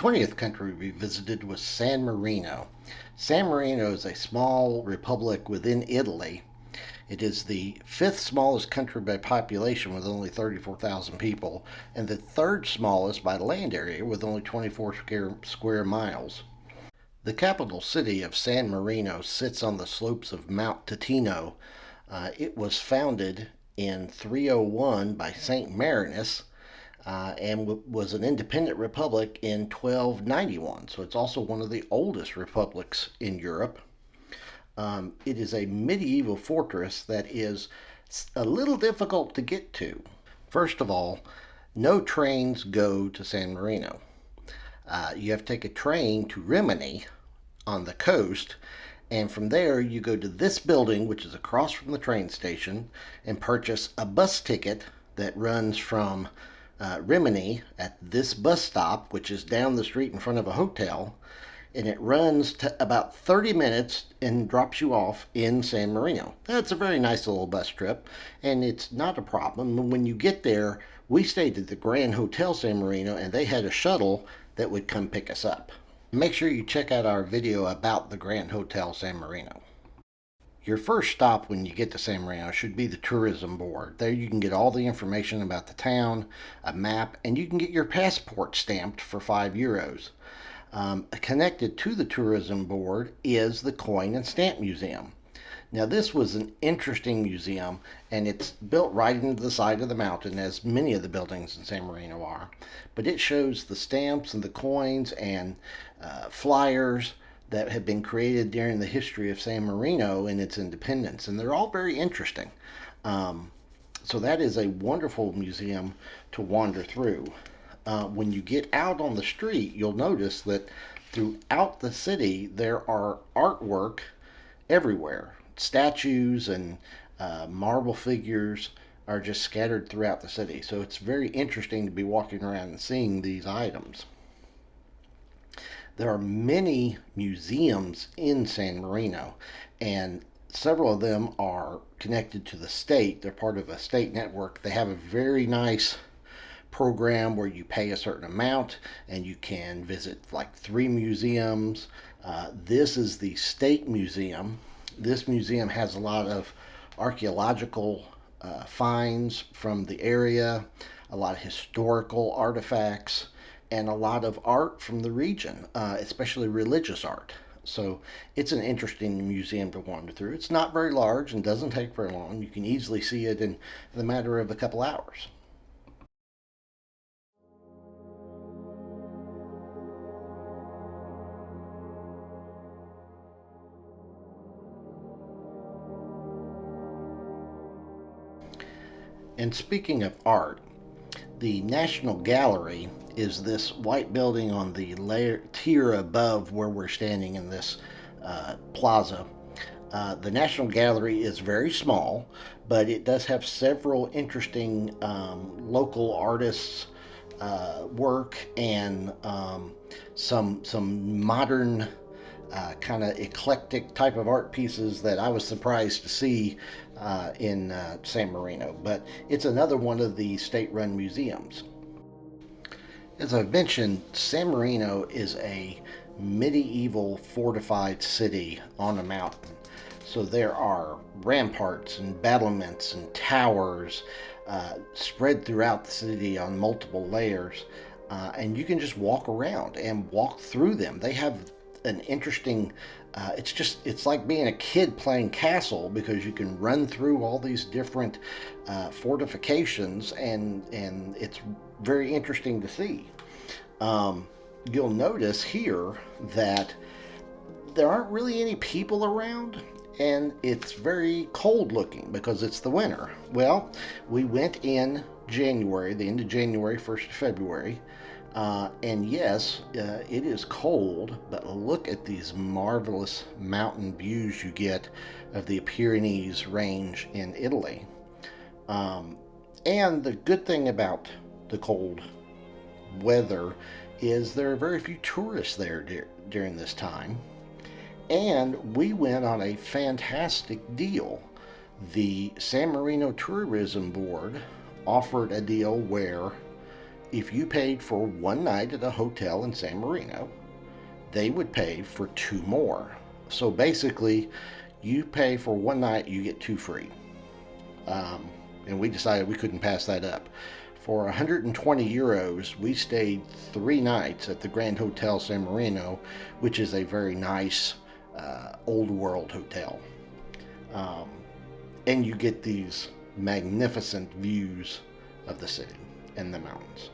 20th country we visited was San Marino. San Marino is a small republic within Italy. It is the fifth smallest country by population with only 34,000 people, and the third smallest by land area with only 24 square miles. The capital city of San Marino sits on the slopes of Mount Titano. It was founded in 301 by St. Marinus, and was an independent republic in 1291. So it's also one of the oldest republics in Europe. It is a medieval fortress that is a little difficult to get to. First of all, no trains go to San Marino. You have to take a train to Rimini on the coast, and from there you go to this building, which is across from the train station, and purchase a bus ticket that runs from Rimini at this bus stop, which is down the street in front of a hotel, and it runs to about 30 minutes and drops you off in San Marino. That's a very nice little bus trip, and it's not a problem. When you get there, we stayed at the Grand Hotel San Marino, and they had a shuttle that would come pick us up. Make sure you check out our video about the Grand Hotel San Marino. Your first stop when you get to San Marino should be the tourism board. There you can get all the information about the town, a map, and you can get your passport stamped for €5. Connected to the tourism board is the Coin and Stamp Museum. Now, this was an interesting museum, and it's built right into the side of the mountain, as many of the buildings in San Marino are. But it shows the stamps and the coins and flyers that have been created during the history of San Marino and its independence, and they're all very interesting. So that is a wonderful museum to wander through. When you get out on the street, you'll notice that throughout the city there are artwork everywhere. Statues and marble figures are just scattered throughout the city. So it's very interesting to be walking around and seeing these items. There are many museums in San Marino, and several of them are connected to the state. They're part of a state network. They have a very nice program where you pay a certain amount and you can visit like 3 museums. This is the State Museum. This museum has a lot of archaeological finds from the area, a lot of historical artifacts, and a lot of art from the region, especially religious art. So it's an interesting museum to wander through. It's not very large and doesn't take very long. You can easily see it in the matter of a couple hours. And speaking of art, the National Gallery is this white building on the tier above where we're standing in this plaza. The National Gallery is very small, but it does have several interesting local artists' work, and some modern kind of eclectic type of art pieces that I was surprised to see in San Marino. But it's another one of the state-run museums. As I've mentioned, San Marino is a medieval fortified city on a mountain. So there are ramparts and battlements and towers spread throughout the city on multiple layers. And you can just walk around and walk through them. They have an interesting, it's like being a kid playing castle, because you can run through all these different fortifications, and it's very interesting to see. You'll notice here that there aren't really any people around, and it's very cold looking because it's the winter. Well, we went in January, the end of January, 1st of February, and yes, it is cold, but look at these marvelous mountain views you get of the Pyrenees range in Italy. And the good thing about the cold weather is there are very few tourists there during this time. And we went on a fantastic deal. The San Marino Tourism Board offered a deal where if you paid for one night at a hotel in San Marino, they would pay for two more. So basically, you pay for one night, you get two free. And we decided we couldn't pass that up. For 120 euros, we stayed 3 nights at the Grand Hotel San Marino, which is a very nice old world hotel. And you get these magnificent views of the city and the mountains.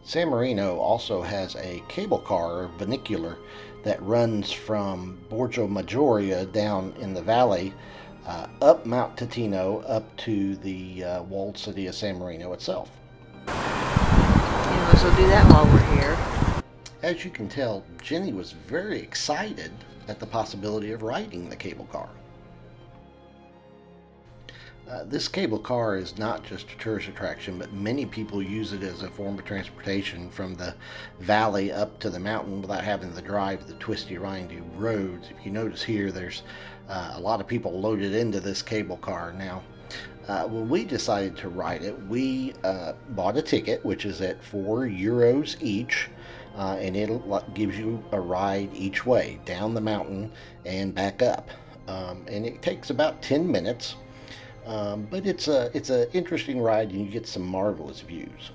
San Marino also has a cable car, or funicular, that runs from Borgo Maggiore down in the valley, up Mount Titano, up to the walled city of San Marino itself. And we'll do that while we're here. As you can tell, Jenny was very excited at the possibility of riding the cable car. This cable car is not just a tourist attraction, but many people use it as a form of transportation from the valley up to the mountain without having to drive the twisty, windy roads. If you notice here, there's a lot of people loaded into this cable car. Now, when we decided to ride it, we bought a ticket, which is at €4 each, and it gives you a ride each way, down the mountain and back up. And it takes about 10 minutes. But it's an interesting ride, and you get some marvelous views.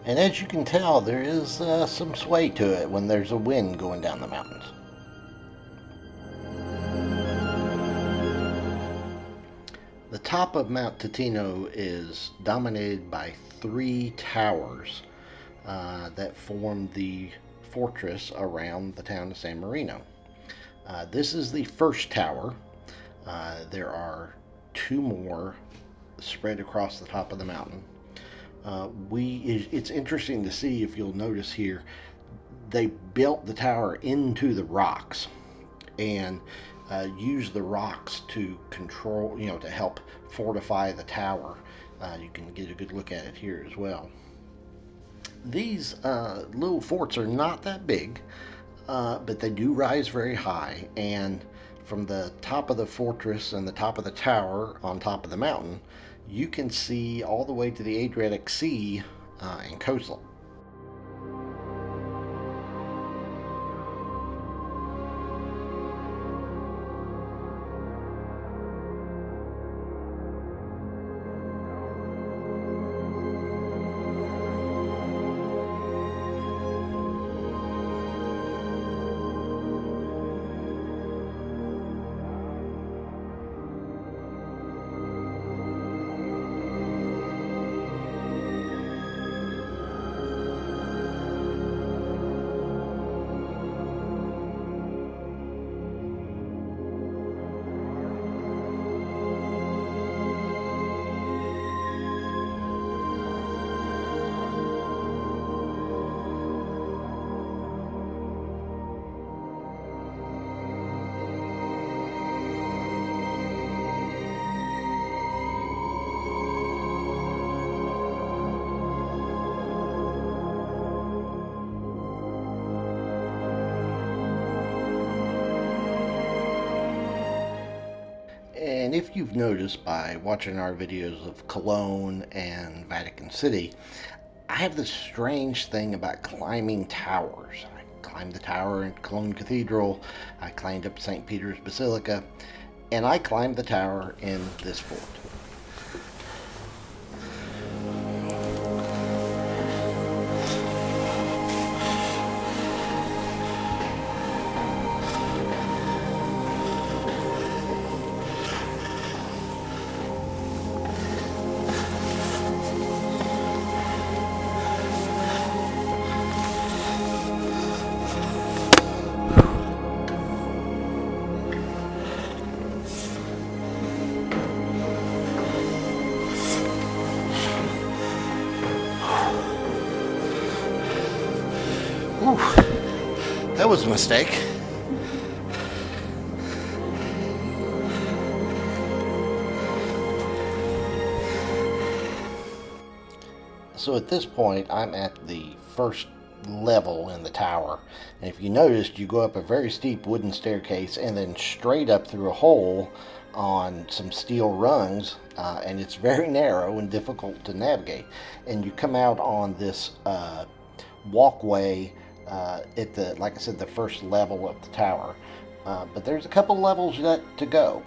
And as you can tell, there is some sway to it when there's a wind going down the mountains. The top of Mount Titano is dominated by 3 towers that form the fortress around the town of San Marino. This is the first tower. There are 2 more spread across the top of the mountain. It's interesting to see, if you'll notice here, they built the tower into the rocks and used the rocks to control, to help fortify the tower. You can get a good look at it here as well. These little forts are not that big, but they do rise very high, and from the top of the fortress and the top of the tower on top of the mountain, you can see all the way to the Adriatic Sea and coastal. And if you've noticed by watching our videos of Cologne and Vatican City, I have this strange thing about climbing towers. I climbed the tower in Cologne Cathedral, I climbed up St. Peter's Basilica, and I climbed the tower in this fort. was a mistake. So at this point, I'm at the first level in the tower. And if you noticed, you go up a very steep wooden staircase and then straight up through a hole on some steel rungs, and it's very narrow and difficult to navigate. And you come out on this walkway at the, like I said, the first level of the tower. But there's a couple levels yet to go.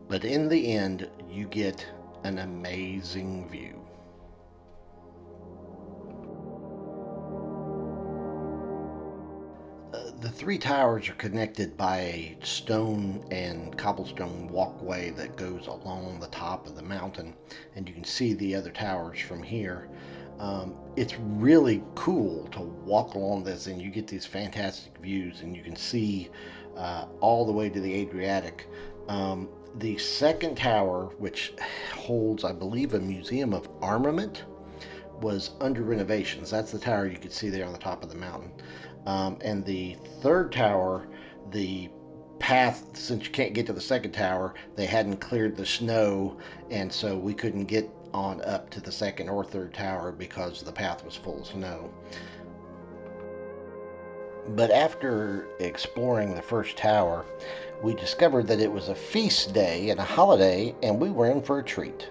But in the end, you get an amazing view. The three towers are connected by a stone and cobblestone walkway that goes along the top of the mountain, and you can see the other towers from here. It's really cool to walk along this, and you get these fantastic views, and you can see all the way to the Adriatic. The second tower, which holds, I believe, a museum of armament, was under renovations. That's the tower you could see there on the top of the mountain. And the third tower, the path, since you can't get to the second tower, they hadn't cleared the snow, and so we couldn't get on up to the second or third tower because the path was full of snow. But after exploring the first tower, we discovered that it was a feast day and a holiday, and we were in for a treat.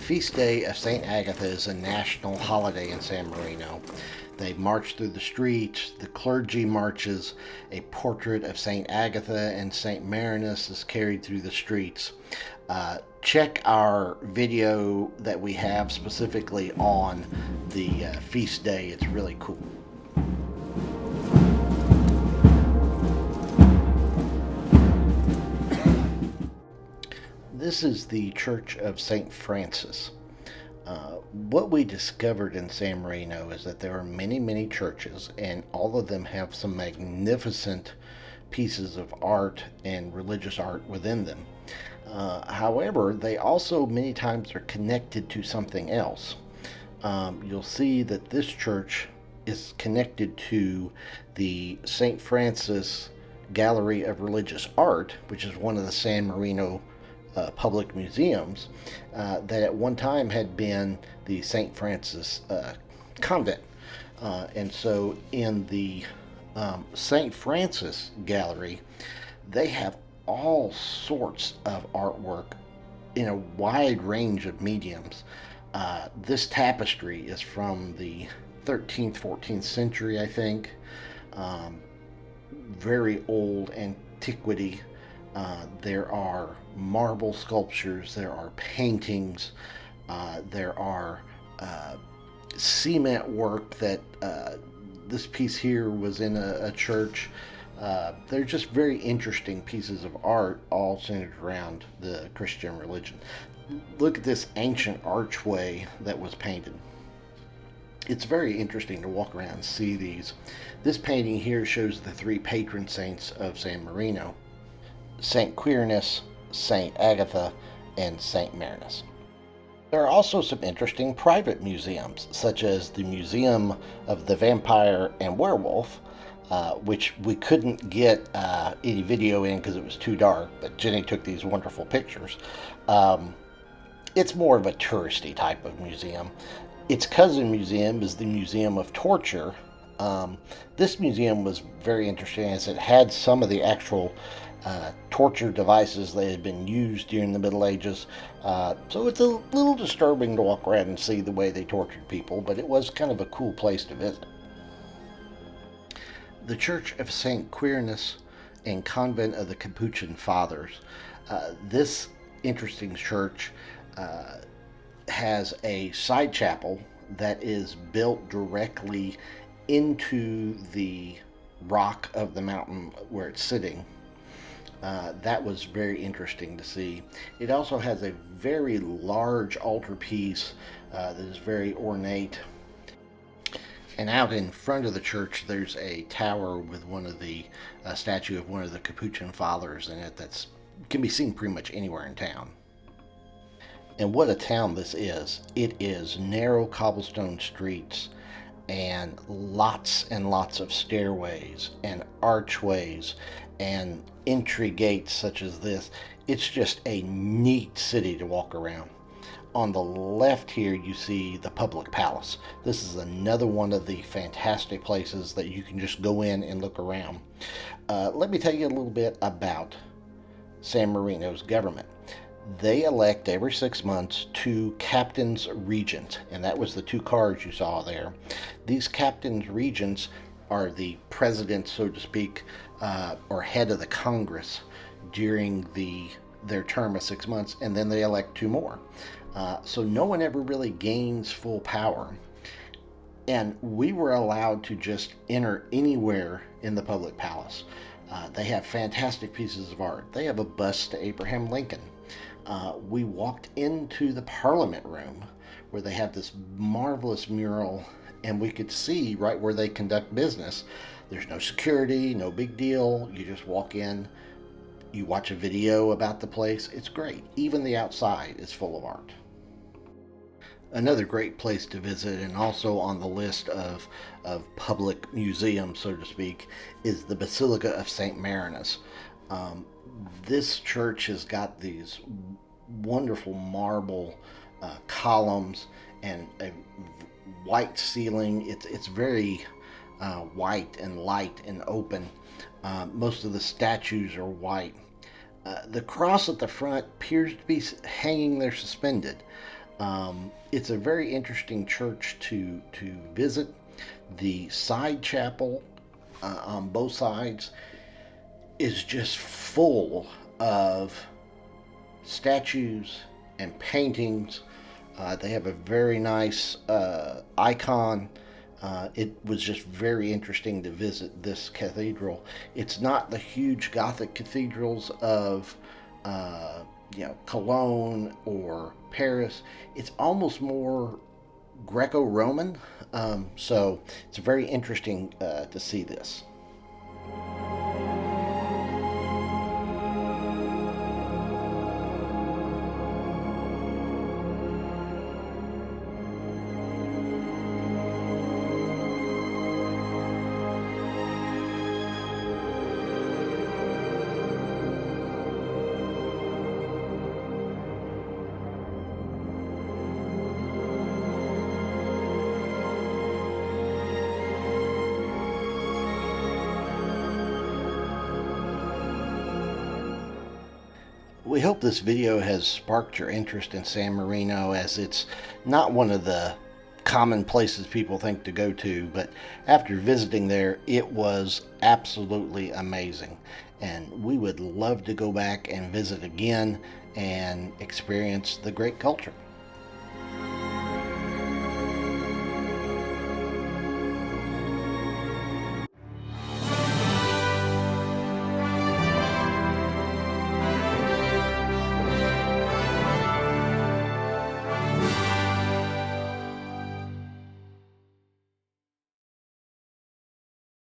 Feast Day of St. Agatha is a national holiday in San Marino. They march through the streets, the clergy marches, a portrait of St. Agatha and St. Marinus is carried through the streets. Check our video that we have specifically on the feast day. It's really cool. This is the Church of St. Francis. What we discovered in San Marino is that there are many, many churches, and all of them have some magnificent pieces of art and religious art within them. However, they also many times are connected to something else. You'll see that this church is connected to the St. Francis Gallery of Religious Art, which is one of the San Marino public museums that at one time had been the St. Francis convent. And so in the St. Francis Gallery, they have all sorts of artwork in a wide range of mediums. This tapestry is from the 13th, 14th century, I think. Very old antiquity. There are marble sculptures, there are paintings, there are cement work that this piece here was in a church. They're just very interesting pieces of art, all centered around the Christian religion. Look at this ancient archway that was painted. It's very interesting to walk around and see these. This painting here shows the three patron saints of San Marino: St. Quirinus, St. Agatha, and St. Marinus. There are also some interesting private museums, such as the Museum of the Vampire and Werewolf, which we couldn't get any video in because it was too dark, but Jenny took these wonderful pictures. It's more of a touristy type of museum. Its cousin museum is the Museum of Torture. Um, this museum was very interesting as it had some of the actual torture devices that had been used during the Middle Ages. So it's a little disturbing to walk around and see the way they tortured people, but it was kind of a cool place to visit. The Church of St. Quirinus and Convent of the Capuchin Fathers. This interesting church uh, has a side chapel that is built directly into the rock of the mountain where it's sitting. That was very interesting to see. It also has a very large altarpiece that is very ornate. And out in front of the church, there's a tower with one of the statue of one of the Capuchin fathers in it that's can be seen pretty much anywhere in town. And what a town this is! It is narrow cobblestone streets and lots of stairways and archways and entry gates such as this. It's just a neat city to walk around. On the left here, you see the public palace. This is another one of the fantastic places that you can just go in and look around. Let me tell you a little bit about San Marino's government. They elect every 6 months 2 captains regent, and that was the 2 cards you saw there. These captains regents are the president, so to speak, or head of the Congress during their term of 6 months, and then they elect 2 more. So no one ever really gains full power. And we were allowed to just enter anywhere in the public palace. They have fantastic pieces of art. They have a bust to Abraham Lincoln. We walked into the Parliament room where they have this marvelous mural, and we could see right where they conduct business. There's no security, no big deal. You just walk in, you watch a video about the place. It's great. Even the outside is full of art. Another great place to visit, and also on the list of public museums, so to speak, is the Basilica of St. Marinus. This church has got these wonderful marble columns and a white ceiling. It's very white and light and open. Most of the statues are white. The cross at the front appears to be hanging there suspended. It's a very interesting church to visit. The side chapel on both sides is just full of statues and paintings. They have a very nice icon. It was just very interesting to visit this cathedral. It's not the huge Gothic cathedrals of Cologne or Paris. It's almost more Greco-Roman. So it's very interesting to see this. We hope this video has sparked your interest in San Marino, as it's not one of the common places people think to go to, but after visiting there, it was absolutely amazing. And we would love to go back and visit again and experience the great culture.